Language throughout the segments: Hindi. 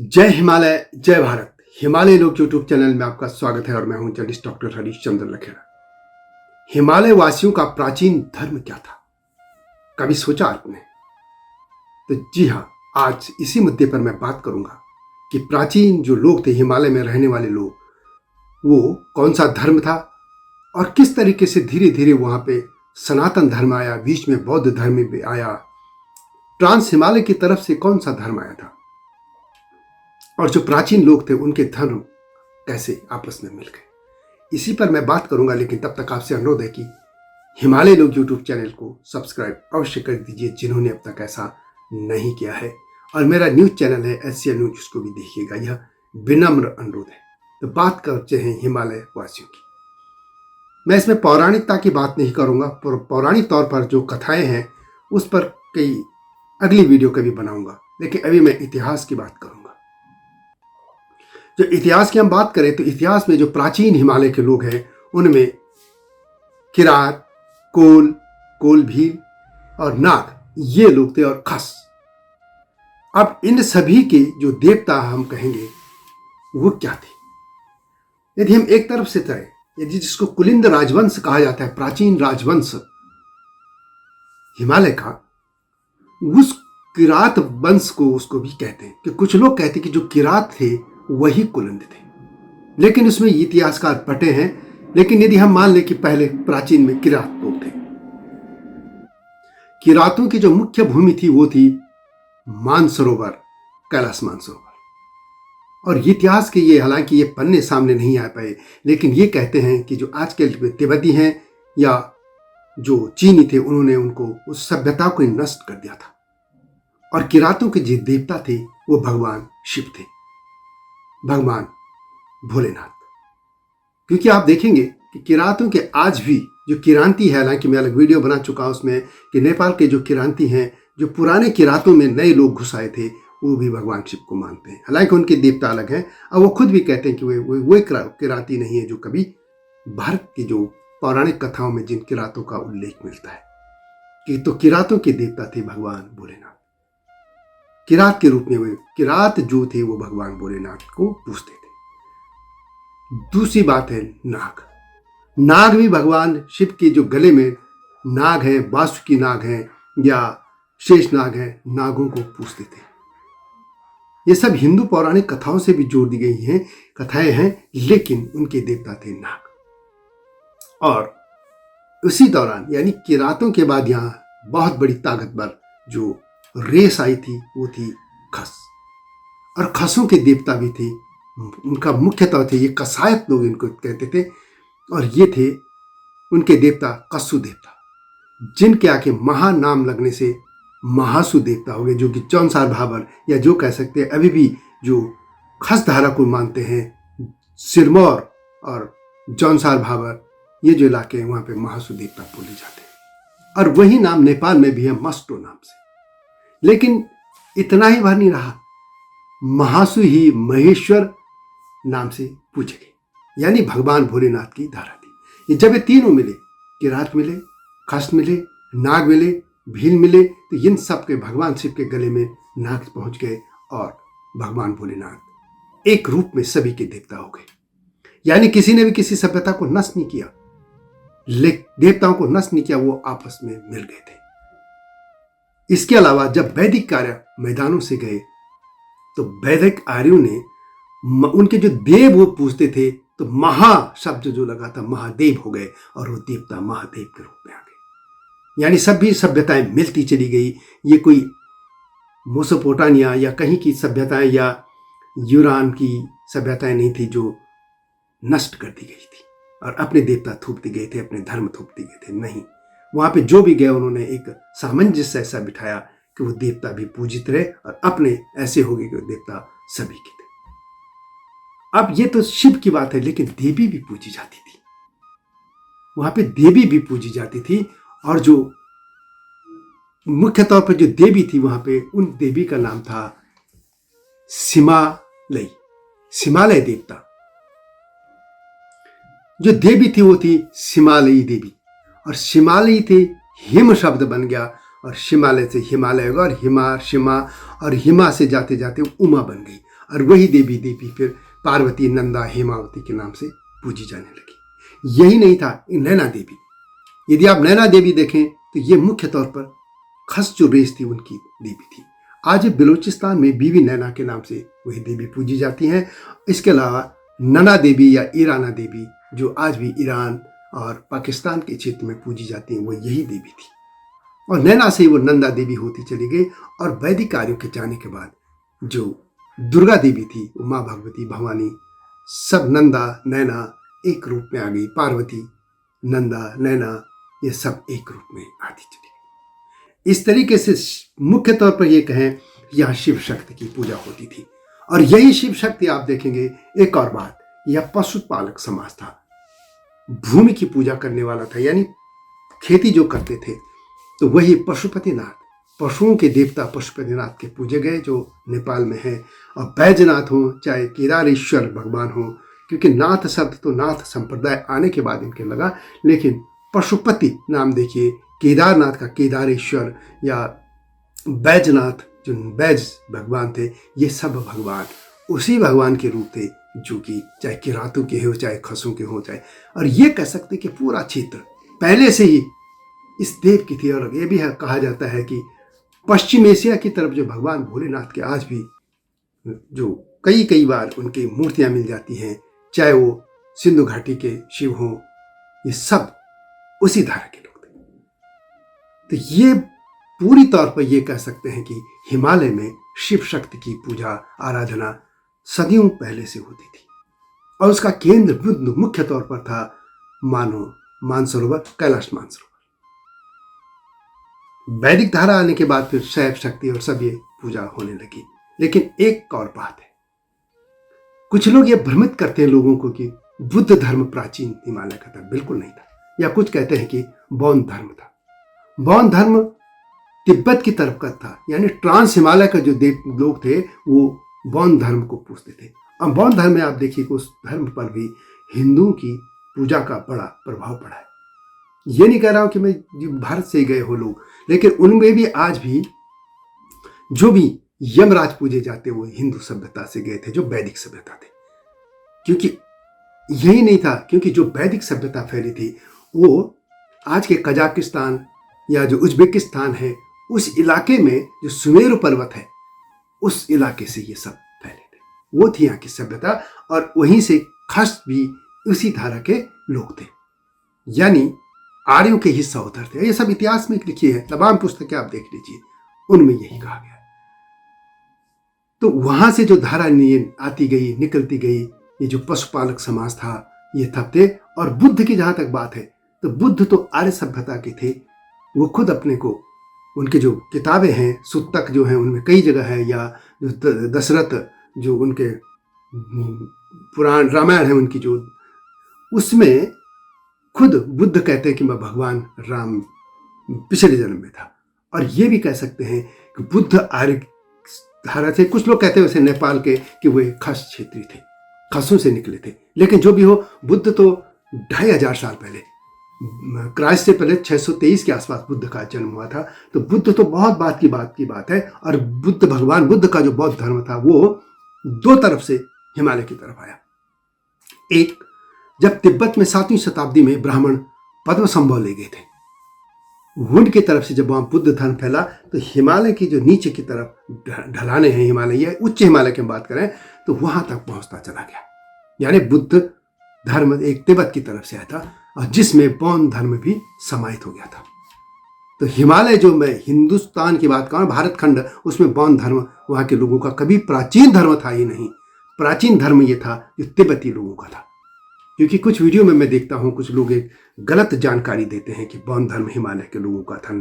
जय हिमालय जय भारत। हिमालय लोक यूट्यूब चैनल में आपका स्वागत है और मैं हूं जर्नलिस्ट डॉक्टर हरीश चंद्र लखेड़ा। हिमालय वासियों का प्राचीन धर्म क्या था, कभी सोचा आपने? तो जी हां, आज इसी मुद्दे पर मैं बात करूंगा कि प्राचीन जो लोग थे, हिमालय में रहने वाले लोग, वो कौन सा धर्म था और किस तरीके से धीरे धीरे वहां पे सनातन धर्म आया, बीच में बौद्ध धर्म भी आया, ट्रांस हिमालय की तरफ से कौन सा धर्म आया था और जो प्राचीन लोग थे उनके धर्म कैसे आपस में मिल गए, इसी पर मैं बात करूंगा। लेकिन तब तक आपसे अनुरोध है कि हिमालय लोग यूट्यूब चैनल को सब्सक्राइब अवश्य कर दीजिए जिन्होंने अब तक ऐसा नहीं किया है, और मेरा न्यूज चैनल है एससीएल न्यूज, उसको भी देखिएगा, यह विनम्र अनुरोध है। तो बात करते हैं हिमालय वासियों की। मैं इसमें पौराणिकता की बात नहीं करूंगा, पौराणिक तौर पर जो कथाएं हैं उस पर कई अगली वीडियो कभी बनाऊंगा, लेकिन अभी मैं इतिहास की बात करूंगा। जो इतिहास की हम बात करें तो इतिहास में जो प्राचीन हिमालय के लोग हैं उनमें किरात, कोल भील और नाग, ये लोग थे, और खस। अब इन सभी के जो देवता हम कहेंगे वो क्या थे? यदि हम एक तरफ से तय, यदि जिसको कुलिंद राजवंश कहा जाता है, प्राचीन राजवंश हिमालय का, उस किरात वंश को उसको भी कहते हैं। कि कुछ लोग कहते हैं कि जो किरात थे वही कुलिंद थे, लेकिन उसमें इतिहासकार बटे हैं। लेकिन यदि हम मान लें कि पहले प्राचीन में किरात लोग थे, किरातों की जो मुख्य भूमि थी वो थी मानसरोवर, कैलाश मानसरोवर। और इतिहास के ये, हालांकि ये पन्ने सामने नहीं आ पाए, लेकिन ये कहते हैं कि जो आज के तिब्बती हैं या जो चीनी थे, उन्होंने उनको उस सभ्यता को नष्ट कर दिया था। और किरातों के जो देवता थे वो भगवान शिव थे, भगवान भोलेनाथ। क्योंकि आप देखेंगे कि किरातों के आज भी जो किरांती है, हालांकि मैं अलग वीडियो बना चुका हूं उसमें, कि नेपाल के जो किरांती हैं, जो पुराने किरातों में नए लोग घुस आए थे, वो भी भगवान शिव को मानते हैं। हालांकि उनके देवता अलग हैं, और वो खुद भी कहते हैं कि वो किराती नहीं है जो कभी भारत की जो पौराणिक कथाओं में जिन किरातों का उल्लेख मिलता है। कि तो किरातों के देवता थे भगवान भोलेनाथ। किरात के रूप में वे किरात जो थे वो भगवान भोलेनाथ को पूजते थे। दूसरी बात है नाग। नाग भी भगवान शिव के जो गले में नाग है, वासुकी नाग है या शेष नाग है, नागों को पूजते थे। ये सब हिंदू पौराणिक कथाओं से भी जोड़ दी गई हैं, कथाएं हैं, लेकिन उनके देवता थे नाग। और उसी दौरान, यानी किरातों के बाद यहाँ बहुत बड़ी ताकतवर जो रेस आई थी वो थी खस। और खसों के देवता भी थे, उनका मुख्यतः थे ये कसायत लोग इनको कहते थे, और ये थे उनके देवता कस्सु देवता, जिनके आके महा नाम लगने से महासु देवता हो गए, जो कि चौनसार भाबर, या जो कह सकते हैं अभी भी जो खस धारा को मानते हैं, सिरमौर और जौनसार भाबर, ये जो इलाके हैं वहां पे महासु देवता बोले जाते हैं। और वही नाम नेपाल में भी है, मस्टो नाम से। लेकिन इतना ही भर नहीं रहा, महासु ही महेश्वर नाम से पूजे गए, यानी भगवान भोलेनाथ की धारा थी। जब ये तीनों मिले, किरात मिले, खस मिले, नाग मिले, भील मिले, तो इन सब के भगवान शिव के गले में नाग पहुंच गए और भगवान भोलेनाथ एक रूप में सभी के देवता हो गए। यानी किसी ने भी किसी सभ्यता को नष्ट नहीं किया, देवताओं को नष्ट नहीं किया, वो आपस में मिल गए थे। इसके अलावा जब वैदिक कार्य मैदानों से गए तो वैदिक आर्यों ने उनके जो देव वो पूछते थे, तो महा शब्द जो लगा था, महादेव हो गए, और वो देवता महादेव के रूप में आ गए। यानी सभी सभ्यताएं मिलती चली गई। ये कोई मेसोपोटामिया या कहीं की सभ्यताएं या यूनान की सभ्यताएं नहीं थी जो नष्ट कर दी गई थी और अपने देवता थोपते गए थे, अपने धर्म थोपते गए थे। नहीं, वहां पे जो भी गए उन्होंने एक सामंजस्य ऐसा बिठाया कि वो देवता भी पूजित रहे और अपने ऐसे हो गए कि वो देवता सभी के थे। अब ये तो शिव की बात है, लेकिन देवी भी पूजी जाती थी, वहां पे देवी भी पूजी जाती थी। और जो मुख्य तौर पर जो देवी थी वहां पे, उन देवी का नाम था सिमालई, सिमालय देवता। जो देवी थी वो थी सिमालयी देवी, और शिमालयी थे, हिम शब्द बन गया, और शिमालय से हिमालय होगा, और हिमा, शिमा, और हिमा से जाते जाते उमा बन गई। और वही देवी फिर पार्वती, नंदा, हेमावती के नाम से पूजी जाने लगी। यही नहीं था, नैना देवी, यदि आप नैना देवी देखें तो ये मुख्य तौर पर खस जो रेस थी उनकी देवी थी। आज बलूचिस्तान में बीवी नैना के नाम से वही देवी पूजी जाती हैं। इसके अलावा नना देवी या ईराना देवी जो आज भी ईरान और पाकिस्तान के क्षेत्र में पूजी जाती हैं, वो यही देवी थी। और नैना से वो नंदा देवी होती चली गई और वैदिक कार्यों के जाने के बाद जो दुर्गा देवी थी, माँ भगवती, भवानी, सब नंदा नैना एक रूप में आ गई। पार्वती, नंदा, नैना ये सब एक रूप में आती चली गई। इस तरीके से मुख्य तौर पर ये कहें यहाँ शिव शक्ति की पूजा होती थी। और यही शिव शक्ति आप देखेंगे, एक और बात, यह पशुपालक समाज था, भूमि की पूजा करने वाला था, यानी खेती जो करते थे तो वही पशुपतिनाथ, पशुओं के देवता पशुपतिनाथ के पूजे गए जो नेपाल में है। और बैजनाथ हो चाहे केदारेश्वर भगवान हो, क्योंकि नाथ शब्द तो नाथ संप्रदाय आने के बाद इनके लगा, लेकिन पशुपति नाम देखिए, केदारनाथ का केदारेश्वर या बैजनाथ जो बैज भगवान थे, ये सब भगवान उसी भगवान के रूप थे जो कि चाहे किरातों के हो चाहे खसों के हो चाहे। और ये कह सकते कि पूरा क्षेत्र पहले से ही इस देव की थी। और ये भी कहा जाता है कि पश्चिम एशिया की तरफ जो भगवान भोलेनाथ के आज भी जो कई बार उनकी मूर्तियां मिल जाती हैं, चाहे वो सिंधु घाटी के शिव हों, ये सब उसी धारा के लोग थे। तो ये पूरी तौर पर ये कह सकते हैं कि हिमालय में शिव शक्ति की पूजा आराधना सदियों पहले से होती थी। और उसका केंद्र बिंदु मुख्य तौर पर था मानसरोवर, कैलाश मानसरोवर। वैदिक धारा आने के बाद फिर शैव शक्ति और सब ये पूजा होने लगी। लेकिन एक और बात है, कुछ लोग ये भ्रमित करते हैं लोगों को कि बुद्ध धर्म प्राचीन हिमालय का था। बिल्कुल नहीं था। या कुछ कहते हैं कि बौद्ध धर्म था। बौद्ध धर्म तिब्बत की तरफ का था, यानी ट्रांस हिमालय का जो लोग थे वो बौद्ध धर्म को पूजते थे। अब बौद्ध धर्म में आप देखिए कि उस धर्म पर भी हिंदुओं की पूजा का बड़ा प्रभाव पड़ा है। ये नहीं कह रहा हूं कि मैं भारत से गए हो लोग, लेकिन उनमें भी आज भी जो भी यमराज पूजे जाते वो हिंदू सभ्यता से गए थे, जो वैदिक सभ्यता थे। क्योंकि यही नहीं था, क्योंकि जो वैदिक सभ्यता फैली थी वो आज के कजाकिस्तान या जो उज्बेकिस्तान है उस इलाके में जो सुमेरु पर्वत है उस इलाके से ये सब फैले थे। वो थी यहाँ की सभ्यता और वहीं से खस भी उसी धारा के लोग थे, यानी आर्यों के हिस्सा उधर थे। ये सब इतिहास में लिखी है, तमाम पुस्तकें आप देख लीजिए, उनमें यही कहा गया। तो वहां से जो धारा आती गई निकलती गई, ये जो पशुपालक समाज था ये तब थे। और बुद्ध की जहां तक बात है तो बुद्ध तो आर्य सभ्यता के थे। वो खुद अपने को, उनके जो किताबें हैं सुत्तक जो हैं उनमें कई जगह है, या जो दशरथ जो उनके पुराण रामायण है उनकी जो, उसमें खुद बुद्ध कहते हैं कि मैं भगवान राम पिछले जन्म में था। और ये भी कह सकते हैं कि बुद्ध आर्य धारा थे। कुछ लोग कहते हैं वैसे नेपाल के कि वो खस क्षेत्रीय थे, खसों से निकले थे। लेकिन जो भी हो, बुद्ध तो 2500 साल पहले, क्राइस्ट से पहले 623 के आसपास बुद्ध का जन्म हुआ था। तो बुद्ध तो बहुत बात की बात है। और भगवान बुद्ध का जो बौद्ध धर्म था वो दो तरफ से हिमालय की तरफ आया। एक, जब तिब्बत में 7वीं शताब्दी में ब्राह्मण पद्मसंभव ले गए थे, उनकी तरफ से जब वहां बुद्ध धर्म फैला तो हिमालय की जो नीचे की तरफ ढलाने हैं हिमालय या उच्च हिमालय की बात करें तो वहां तक पहुंचता चला गया। यानी बुद्ध धर्म एक तिब्बत की तरफ से आया था और जिसमें बौद्ध धर्म भी समाहित हो गया था। तो हिमालय जो मैं हिंदुस्तान की बात करूं, भारत खंड, उसमें बौद्ध धर्म वहां के लोगों का कभी प्राचीन धर्म था ही नहीं। प्राचीन धर्म ये था जो तिब्बती लोगों का था। क्योंकि कुछ वीडियो में मैं देखता हूं कुछ लोग एक गलत जानकारी देते हैं कि बौद्ध धर्म हिमालय के लोगों का था,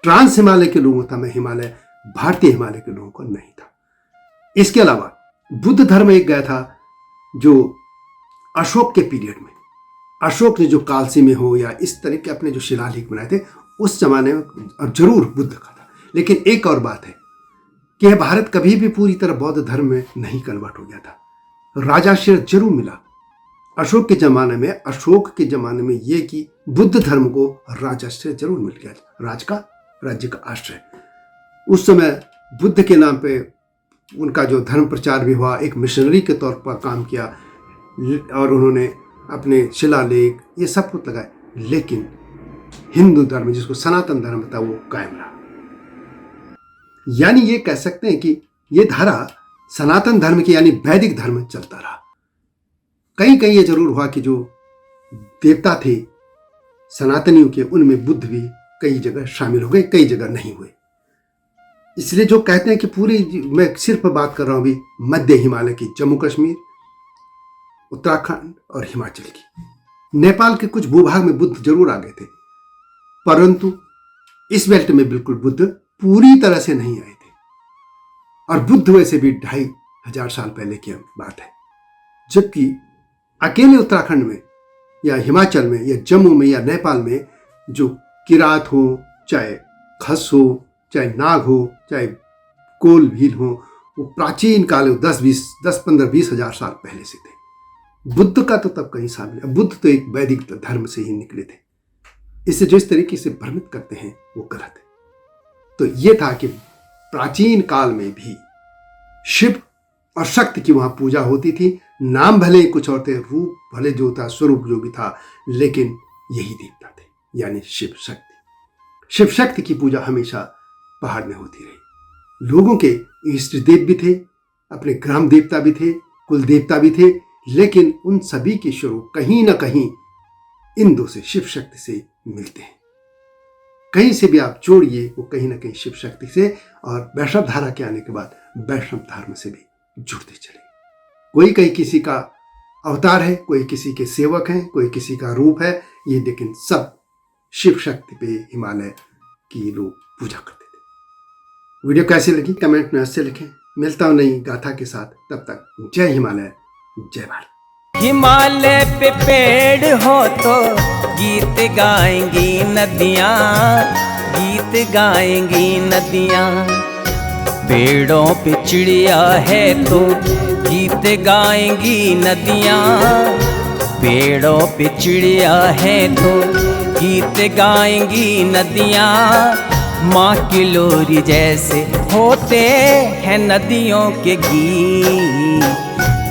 ट्रांस हिमालय के लोगों का, मैं हिमालय भारतीय हिमालय के लोगों का नहीं था। इसके अलावा बुद्ध धर्म एक गया था जो अशोक के पीरियड में, अशोक ने जो कालसी में हो या इस तरह के अपने जो शिलालेख बनाए थे उस जमाने में, और जरूर बुद्ध का था। लेकिन एक और बात है कि भारत कभी भी पूरी तरह बौद्ध धर्म में नहीं कन्वर्ट हो गया था। राजाश्रय जरूर मिला अशोक के जमाने में ये कि बुद्ध धर्म को राजाश्रय जरूर मिल गया, राज्य का आश्रय। उस समय बुद्ध के नाम पे उनका जो धर्म प्रचार भी हुआ, एक मिशनरी के तौर पर काम किया और उन्होंने अपने शिलालेख ये सब कुछ लगाए, लेकिन हिंदू धर्म जिसको सनातन धर्म था वो कायम रहा। यानी ये कह सकते हैं कि ये धारा सनातन धर्म की यानी वैदिक धर्म चलता रहा। कहीं कहीं ये जरूर हुआ कि जो देवता थे सनातनियों के, उनमें बुद्ध भी कई जगह शामिल हो गए, कई जगह नहीं हुए। इसलिए जो कहते हैं कि पूरी, मैं सिर्फ बात कर रहा हूं अभी मध्य हिमालय की, जम्मू कश्मीर, उत्तराखंड और हिमाचल की, नेपाल के कुछ भूभाग में बुद्ध जरूर आ गए थे, परंतु इस बेल्ट में बिल्कुल बुद्ध पूरी तरह से नहीं आए थे। और बुद्ध वैसे भी 2500 साल पहले की बात है, जबकि अकेले उत्तराखंड में या हिमाचल में या जम्मू में या नेपाल में जो किरात हो, चाहे खस हो, चाहे नाग हो, चाहे कोल भील हो, वो प्राचीन काल 10-15-20 हजार साल पहले से थे। बुद्ध का तो तब कहीं शामिल है। बुद्ध तो एक वैदिक धर्म से ही निकले थे। इससे जो इस तरीके से भ्रमित करते हैं वो गलत है। तो ये था कि प्राचीन काल में भी शिव और शक्ति की वहां पूजा होती थी। नाम भले ही कुछ और थे, रूप भले जो था, स्वरूप जो भी था, लेकिन यही देवता थे, यानी शिव शक्ति। शिव शक्ति की पूजा हमेशा पहाड़ में होती रही। लोगों के इष्ट देव भी थे, अपने ग्राम देवता भी थे, कुल देवता भी थे, लेकिन उन सभी के स्वरूप कहीं ना कहीं इन दो से, शिव शक्ति से मिलते हैं। कहीं से भी आप जोड़िए, वो कहीं ना कहीं शिव शक्ति से और वैष्णव धारा के आने के बाद वैष्णव धर्म से भी जुड़ते चले। कोई कहीं किसी का अवतार है, कोई किसी के सेवक हैं, कोई किसी का रूप है, ये लेकिन सब शिव शक्ति पे हिमालय की लोग पूजा करते थे। वीडियो कैसी लगी कमेंट में अवश्य लिखें। मिलता हूं नई गाथा के साथ, तब तक जय हिमालय, जय भारत। हिमालय पे पेड़ हो तो गीत गाएंगी नदियाँ, गीत गाएंगी नदियाँ। पेड़ों पे चिड़िया है तो गीत गाएंगी नदियाँ, पेड़ों पे चिड़िया है तो गीत गाएंगी नदियाँ। माँ की लोरी जैसे होते हैं नदियों के गीत।